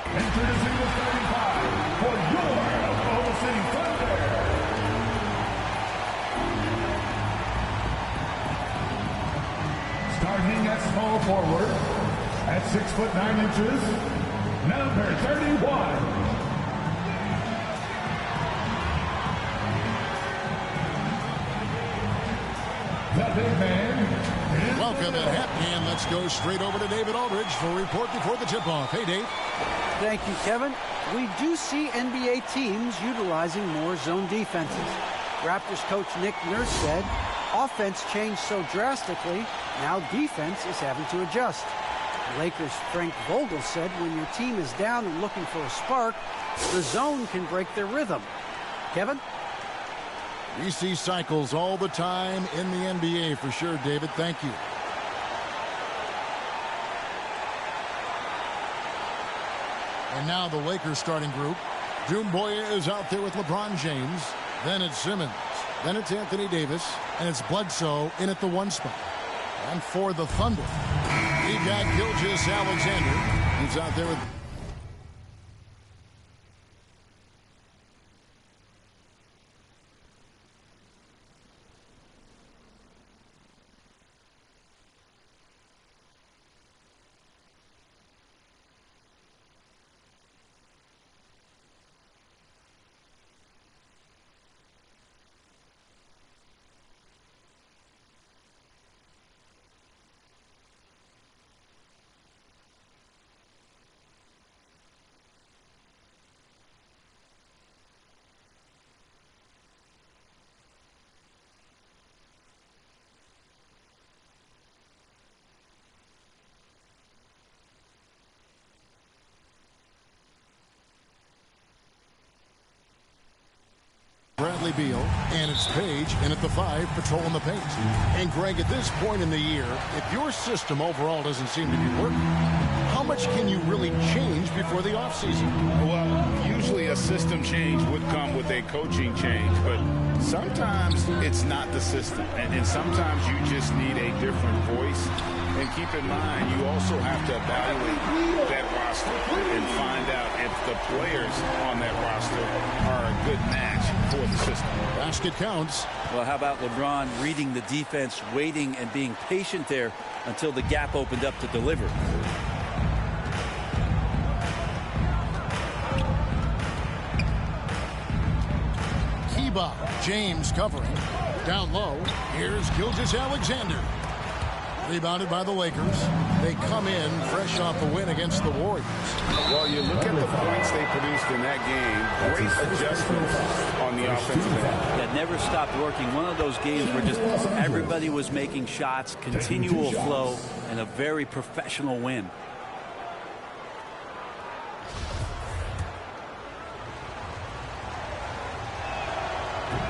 Introducing the starting five for your Oklahoma City Thunder. Starting at small forward, at 6'9", number 31. The big man. Welcome and happy, and let's go straight over to David Aldridge for a report before the tip-off. Hey, Dave. Thank you, Kevin. We do see NBA teams utilizing more zone defenses. Raptors coach Nick Nurse said, offense changed so drastically, now defense is having to adjust. Lakers' Frank Vogel said when your team is down and looking for a spark, the zone can break their rhythm. Kevin? We see cycles all the time in the NBA for sure, David. Thank you. And now the Lakers starting group. Doumbouya is out there with LeBron James. Then it's Simmons. Then it's Anthony Davis. And it's Bledsoe in at the 1 spot. And for the Thunder, we've got Gilgeous-Alexander. He's out there with... Bradley Beal, and it's Page in at the 5, patrolling the paint. And Greg, at this point in the year, if your system overall doesn't seem to be working, how much can you really change before the offseason? Well, usually a system change would come with a coaching change, but sometimes it's not the system, and sometimes you just need a different voice. And keep in mind, you also have to evaluate that roster and find out if the players on that roster are a good match for the system. Basket counts. Well, how about LeBron reading the defense, waiting and being patient there until the gap opened up to deliver. Kiba, James covering. Down low, here's Gilgeous-Alexander. Rebounded by the Lakers. They come in fresh off the win against the Warriors. Well, you look at the points they produced in that game. Great adjustments on the offensive end. That never stopped working. One of those games where just everybody was making shots, continual flow, and a very professional win.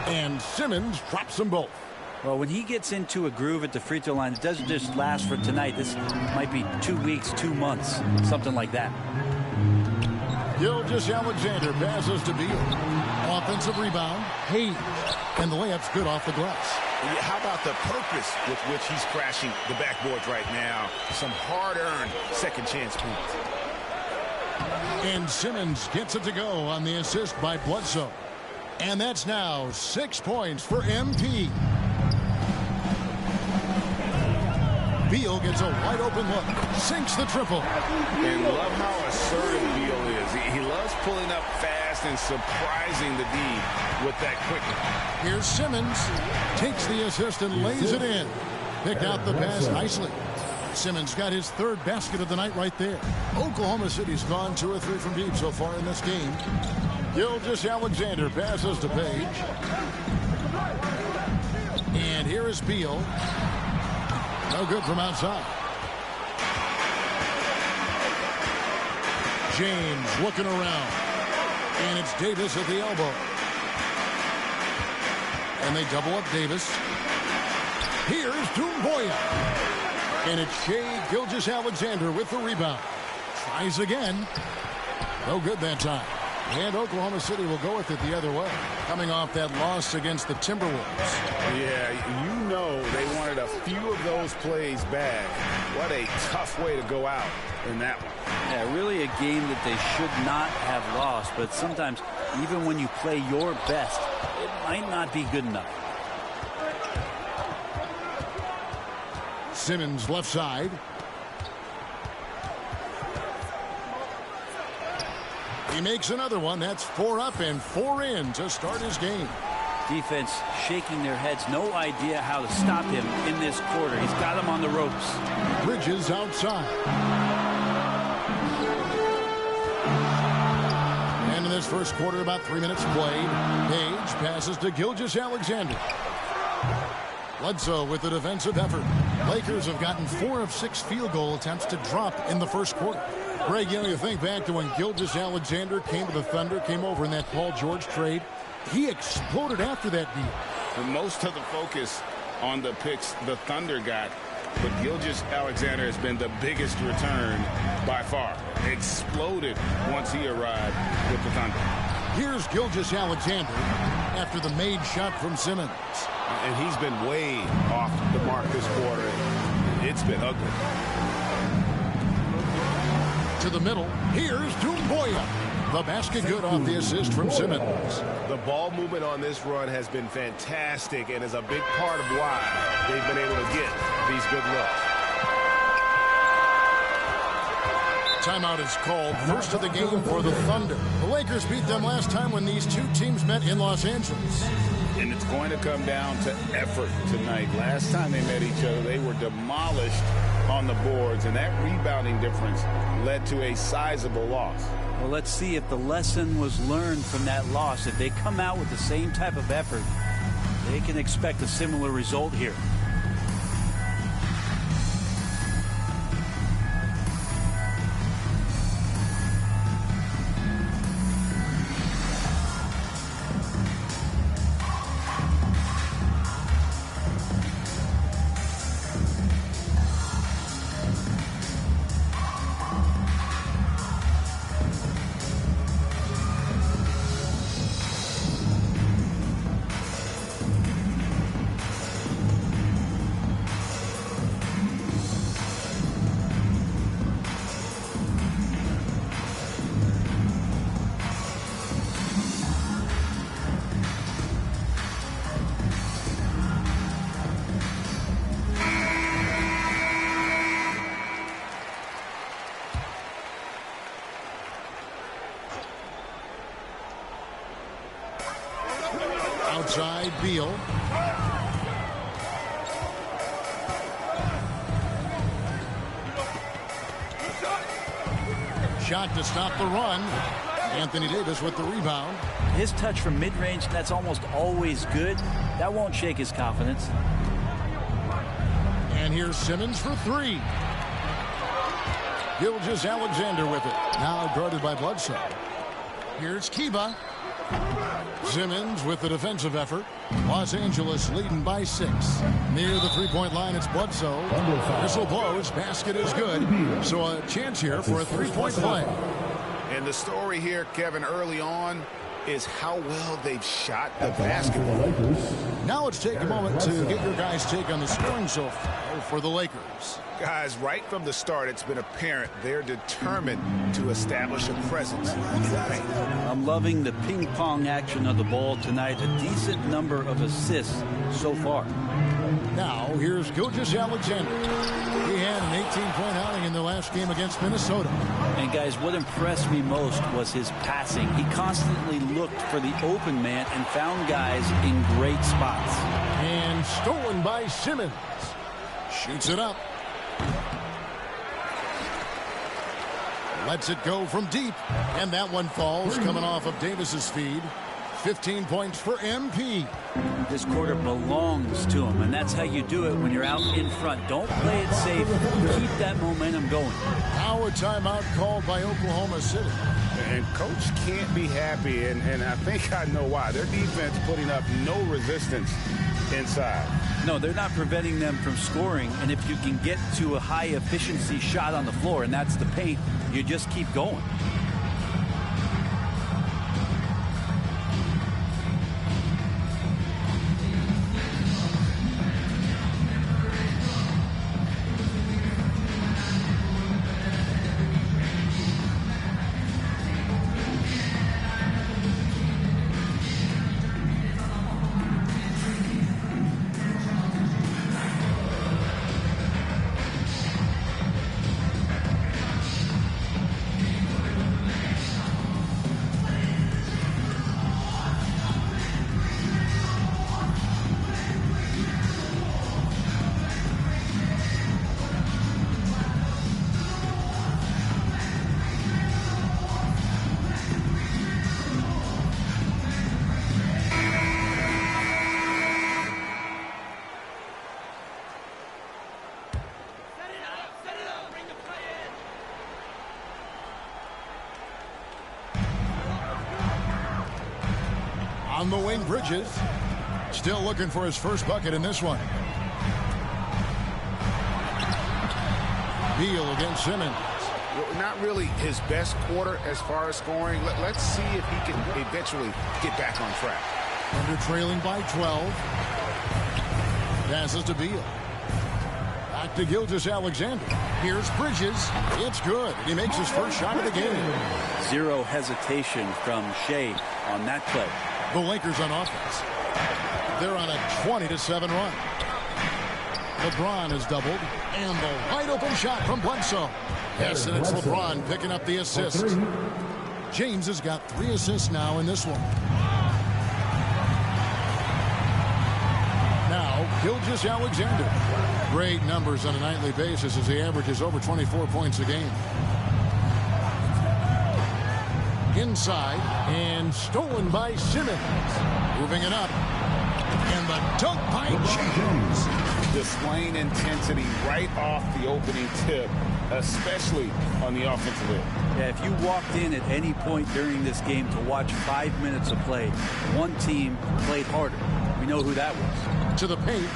And Simmons drops them both. Well, when he gets into a groove at the free throw line, it doesn't just last for tonight. This might be 2 weeks, 2 months, something like that. Gilgeous-Alexander passes to Beal. Offensive rebound, Page. And the layup's good off the glass. How about the purpose with which he's crashing the backboards right now? Some hard-earned second chance points. And Simmons gets it to go on the assist by Bledsoe. And that's now 6 points for MP. Beal gets a wide-open look, sinks the triple. And love how assertive Beal is. He loves pulling up fast and surprising the D with that quickness. Here's Simmons, takes the assist and lays it in. Picked out the pass nicely. Simmons got his 3rd basket of the night right there. Oklahoma City's gone 2 or 3 from deep so far in this game. Gilgeous-Alexander passes to Page. And here is Beal. No good from outside. James looking around. And it's Davis at the elbow. And they double up Davis. Here's Doumbouya. And it's Shai Gilgeous-Alexander with the rebound. Tries again. No good that time. And Oklahoma City will go with it the other way, coming off that loss against the Timberwolves. Yeah, you know they wanted a few of those plays back. What a tough way to go out in that one. Yeah, really a game that they should not have lost, but sometimes even when you play your best, it might not be good enough. Simmons left side. He makes another one. That's 4 up and 4 in to start his game. Defense shaking their heads. No idea how to stop him in this quarter. He's got him on the ropes. Bridges outside. And in this first quarter, about 3 minutes played. Page passes to Gilgeous-Alexander. Bledsoe with the defensive effort. Lakers have gotten 4 of 6 field goal attempts to drop in the first quarter. Greg, you think back to when Gilgeous-Alexander came to the Thunder, came over in that Paul George trade. He exploded after that deal. And most of the focus on the picks the Thunder got, but Gilgeous-Alexander has been the biggest return by far. Exploded once he arrived with the Thunder. Here's Gilgeous-Alexander after the made shot from Simmons. And he's been way off the mark this quarter. It's been ugly. To the middle, here's Doumbouya. The basket good off the assist from Simmons. The ball movement on this run has been fantastic and is a big part of why they've been able to get these good looks. Timeout is called. First of the game for the Thunder. The Lakers beat them last time when these two teams met in Los Angeles. And it's going to come down to effort tonight. Last time they met each other, they were demolished on the boards, and that rebounding difference led to a sizable loss. Well, let's see if the lesson was learned from that loss. If they come out with the same type of effort, they can expect a similar result here. Outside, Beal. Shot to stop the run. Anthony Davis with the rebound. His touch from mid-range, that's almost always good. That won't shake his confidence. And here's Simmons for 3. Gilgeous-Alexander with it. Now guarded by Bledsoe. Here's Kiba. Simmons with the defensive effort. Los Angeles leading by 6. Near the three-point line, it's Bledsoe. Whistle blows. Basket is good. So a chance here for a three-point play. And the story here, Kevin, early on is how well they've shot the basketball. Now let's take a moment to get your guys' take on the scoring so far for the Lakers. Guys, right from the start, it's been apparent they're determined to establish a presence in the paint. I'm loving the ping-pong action of the ball tonight. A decent number of assists so far. Now, here's Gilgeous-Alexander. He had an 18-point outing in the last game against Minnesota. And, guys, what impressed me most was his passing. He constantly looked for the open man and found guys in great spots. And stolen by Simmons. Shoots it up. Lets it go from deep. And that one falls coming off of Davis's feed. 15 points for MP. This quarter belongs to him, and that's how you do it when you're out in front. Don't play it safe. Keep that momentum going. Now a timeout called by Oklahoma City. And Coach can't be happy, and I think I know why. Their defense putting up no resistance inside. No, they're not preventing them from scoring, and if you can get to a high-efficiency shot on the floor, and that's the paint, you just keep going. On the wing, Bridges. Still looking for his first bucket in this one. Beal against Simmons. Not really his best quarter as far as scoring. Let's see if he can eventually get back on track. Under trailing by 12. Passes to Beal. Back to Gilgeous-Alexander. Here's Bridges. It's good. He makes his first shot of the game. Zero hesitation from Shea on that play. The Lakers on offense. They're on a 20-7 run. LeBron is doubled. And the wide open shot from Bledsoe. Yes, and it's LeBron picking up the assist. James has got 3 assists now in this one. Now, Gilgeous-Alexander. Great numbers on a nightly basis as he averages over 24 points a game. Inside and stolen by Simmons. Moving it up. And the dunk by James. Displaying intensity right off the opening tip, especially on the offensive end. Yeah, if you walked in at any point during this game to watch 5 minutes of play, one team played harder. We know who that was. To the paint.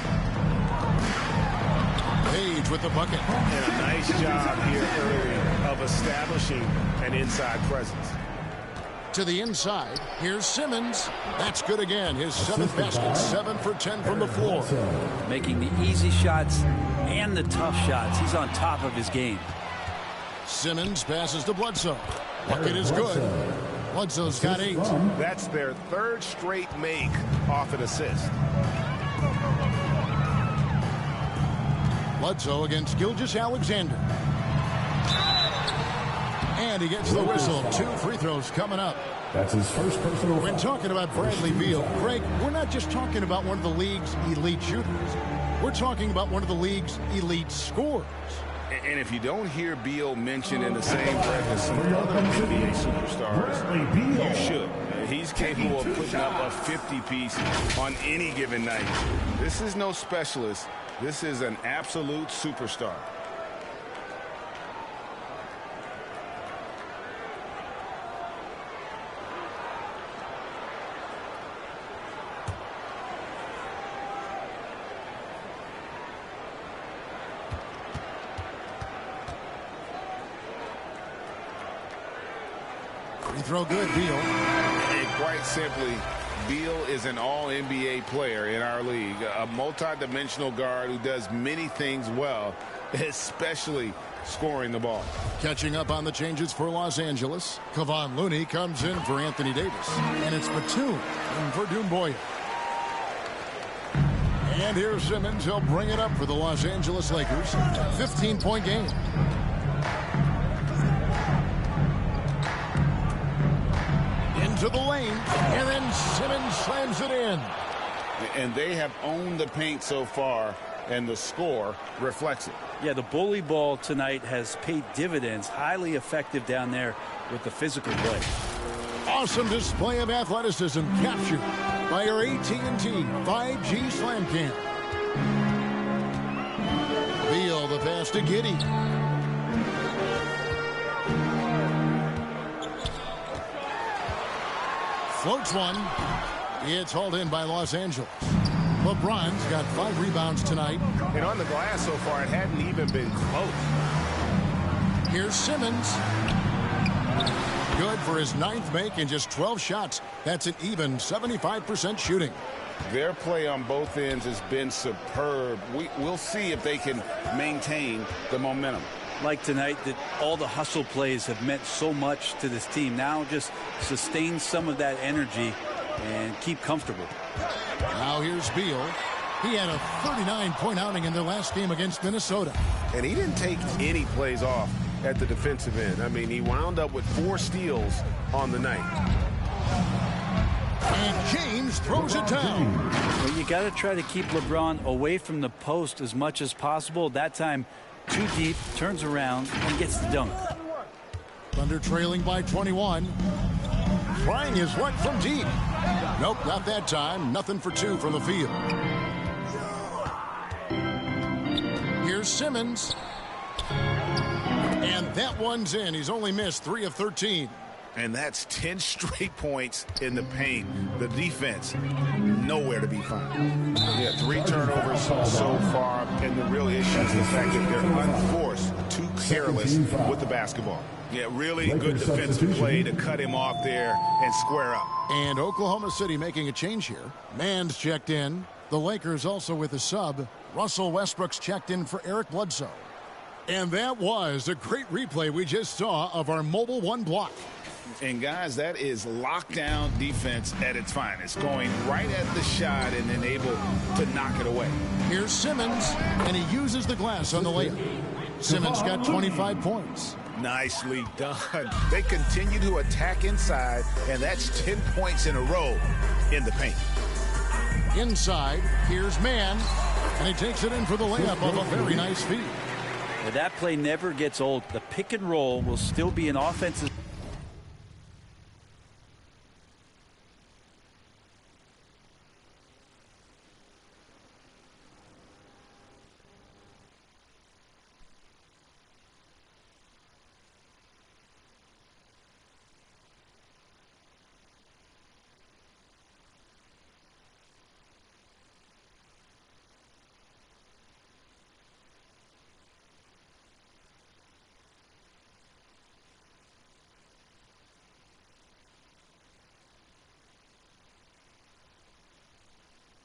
Page with the bucket. And a nice job here early of establishing an inside presence. To the inside. Here's Simmons. That's good again. His 7th basket. 7 for 10 from the floor. Making the easy shots and the tough shots. He's on top of his game. Simmons passes to Bledsoe. Bucket is good. Bledsoe's got 8. That's their 3rd straight make off an assist. Bledsoe against Gilgeous-Alexander. And he gets the whistle. 2 free throws coming up. That's his first personal. When talking about Bradley Beal, Greg, we're not just talking about one of the league's elite shooters. We're talking about one of the league's elite scorers. And if you don't hear Beal mentioned in the same breath as some other NBA superstars, you should. He's capable of putting up a 50-piece on any given night. This is no specialist. This is an absolute superstar. Free throw good, Beal. And quite simply, Beal is an all-NBA player in our league, a multi-dimensional guard who does many things well, especially scoring the ball. Catching up on the changes for Los Angeles. Kevon Looney comes in for Anthony Davis. And it's Batum in for Doumbouya. And here's Simmons. He'll bring it up for the Los Angeles Lakers. 15-point game. Into the lane, and then Simmons slams it in. And they have owned the paint so far, and the score reflects it. Yeah, the bully ball tonight has paid dividends. Highly effective down there with the physical play. Awesome display of athleticism captured by our AT&T 5G Slam Cam. Beal the pass to Giddey. Floats one. It's hauled in by Los Angeles. LeBron's got 5 rebounds tonight. And on the glass so far, it hadn't even been close. Here's Simmons. Good for his 9th make and just 12 shots. That's an even 75% shooting. Their play on both ends has been superb. We'll see if they can maintain the momentum. Like tonight, that all the hustle plays have meant so much to this team. Now just sustain some of that energy and keep comfortable. Now here's Beal. He had a 39-point outing in their last game against Minnesota. And he didn't take any plays off at the defensive end. I mean, he wound up with 4 steals on the night. And James throws it down. Well, you got to try to keep LeBron away from the post as much as possible. That time, too deep, turns around, and gets the dunk. Thunder trailing by 21. Trying his luck from deep. Nope, not that time. Nothing for 2 from the field. Here's Simmons. And that one's in. He's only missed 3 of 13. And that's 10 straight points in the paint. The defense, nowhere to be found. Yeah, 3 turnovers so far, and the real issue is the fact that they're unforced, too careless with the basketball. Yeah, really good defensive play to cut him off there and square up. And Oklahoma City making a change here. Mann's checked in. The Lakers also with a sub. Russell Westbrook's checked in for Eric Bledsoe. And that was a great replay we just saw of our Mobile One block. And, guys, that is lockdown defense at its finest, going right at the shot and then able to knock it away. Here's Simmons, and he uses the glass on the layup. Simmons got 25 points. Nicely done. They continue to attack inside, and that's 10 points in a row in the paint. Inside, here's Mann, and he takes it in for the layup of a very nice feed. Well, that play never gets old. The pick and roll will still be an offensive.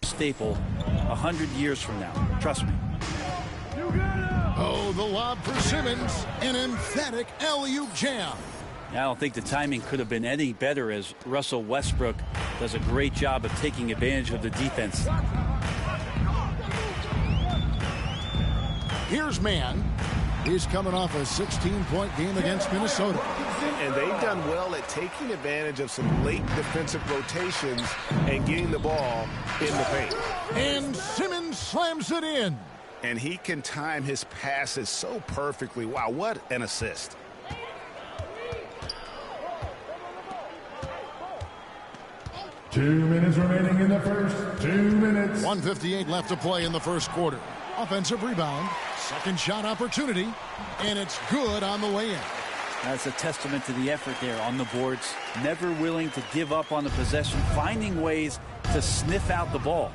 Staple 100 years from now. Trust me. Oh, the lob for Simmons. An emphatic alley-oop jam. I don't think the timing could have been any better as Russell Westbrook does a great job of taking advantage of the defense. Here's Mann. He's coming off a 16-point game against Minnesota. And they've done well at taking advantage of some late defensive rotations and getting the ball in the paint. And Simmons slams it in. And he can time his passes so perfectly. Wow, what an assist. Two minutes remaining in the first. 2 minutes. 1:58 left to play in the first quarter. Offensive rebound. Second shot opportunity. And it's good on the way in. That's a testament to the effort there on the boards. Never willing to give up on the possession. Finding ways to sniff out the ball.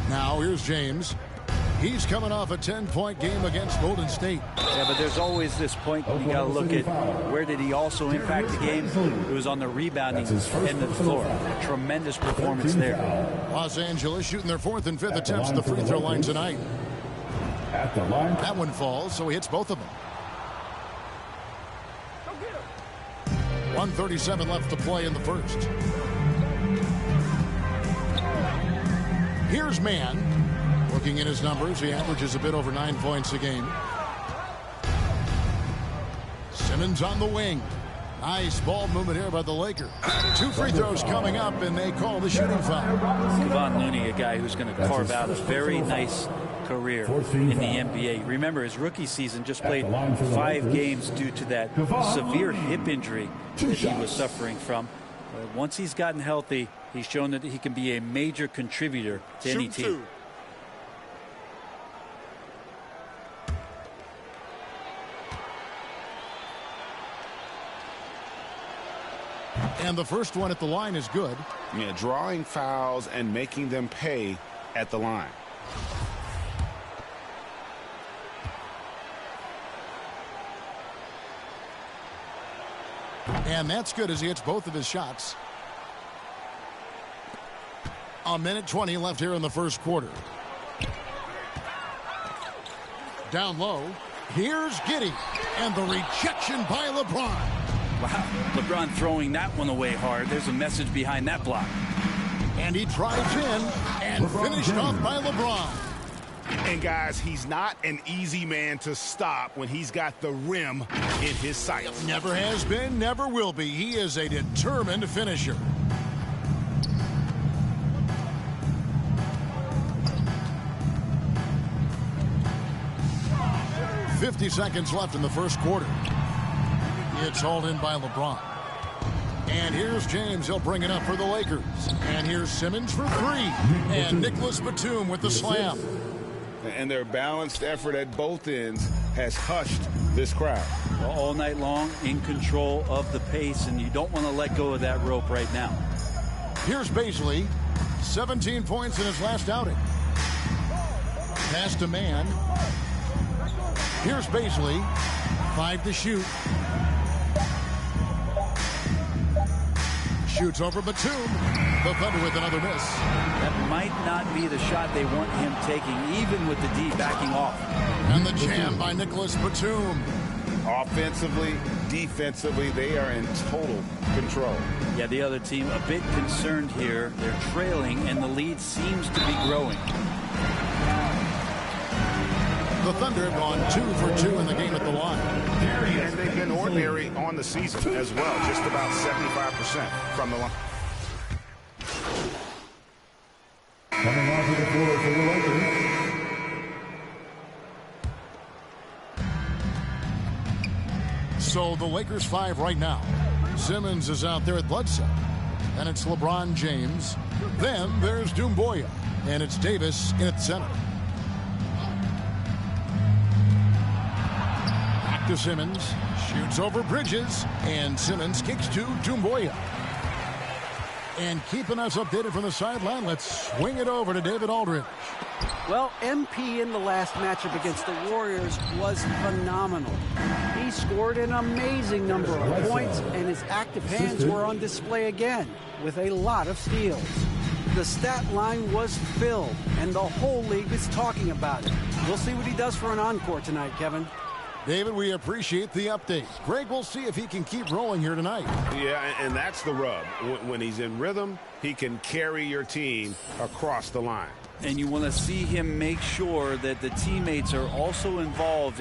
Now here's James. He's coming off a 10-point game against Golden State. Yeah, but there's always this point when you got to look at where did he also impact the game. It was on the rebounding end of the floor. Tremendous performance there. Los Angeles shooting their 4th and 5th attempts at the free throw line tonight. At the line. That one falls, so he hits both of them. 1:37 left to play in the first. Here's Mann. Looking at his numbers, he averages a bit over 9 points a game. Simmons on the wing. Nice ball movement here by the Lakers. 2 free throws coming up, and they call the shooting foul. Kevon Looney, a guy who's going to carve out a very nice career in the NBA. Remember, his rookie season just played 5 games due to that severe hip injury that he was suffering from. Once he's gotten healthy, he's shown that he can be a major contributor to any team. And the first one at the line is good. Yeah, drawing fouls and making them pay at the line. And that's good as he hits both of his shots. A minute 20 left here in the first quarter. Down low. Here's Giddey. And the rejection by LeBron. Wow, LeBron throwing that one away hard. There's a message behind that block. And he drives in and finished off by LeBron. And, guys, he's not an easy man to stop when he's got the rim in his sights. Never has been, never will be. He is a determined finisher. .50 seconds left in the first quarter. It's hauled in by LeBron. And here's James. He'll bring it up for the Lakers. And here's Simmons for 3. And Nicholas Batum with the slam. And their balanced effort at both ends has hushed this crowd. all night long, in control of the pace, and you don't want to let go of that rope right now. Here's Baisley, 17 points in his last outing. Pass to man. Here's Baisley, 5 to shoot. Shoots over Batum. The Thunder with another miss. That might not be the shot they want him taking, even with the D backing off. And the jam by Nicholas Batum. Offensively, defensively, they are in total control. Yeah, the other team a bit concerned here. They're trailing, and the lead seems to be growing. The Thunder have gone 2 for 2 in the game at the line. And they've been ordinary on the season as well, just about 75% from the line. Coming onto the floor for the Lakers. So the Lakers 5 right now. Simmons is out there at Bledsoe. And it's LeBron James. Then there's Doumbouya. And it's Davis in at center. Back to Simmons. Shoots over Bridges. And Simmons kicks to Doumbouya. And keeping us updated from the sideline, let's swing it over to David Aldridge. Well, MP in the last matchup against the Warriors was phenomenal. He scored an amazing number of points, and his active hands were on display again with a lot of steals. The stat line was filled, and the whole league is talking about it. We'll see what he does for an encore tonight, Kevin. David, we appreciate the update. Greg, we'll see if he can keep rolling here tonight. Yeah, and that's the rub. When he's in rhythm, he can carry your team across the line. And you want to see him make sure that the teammates are also involved in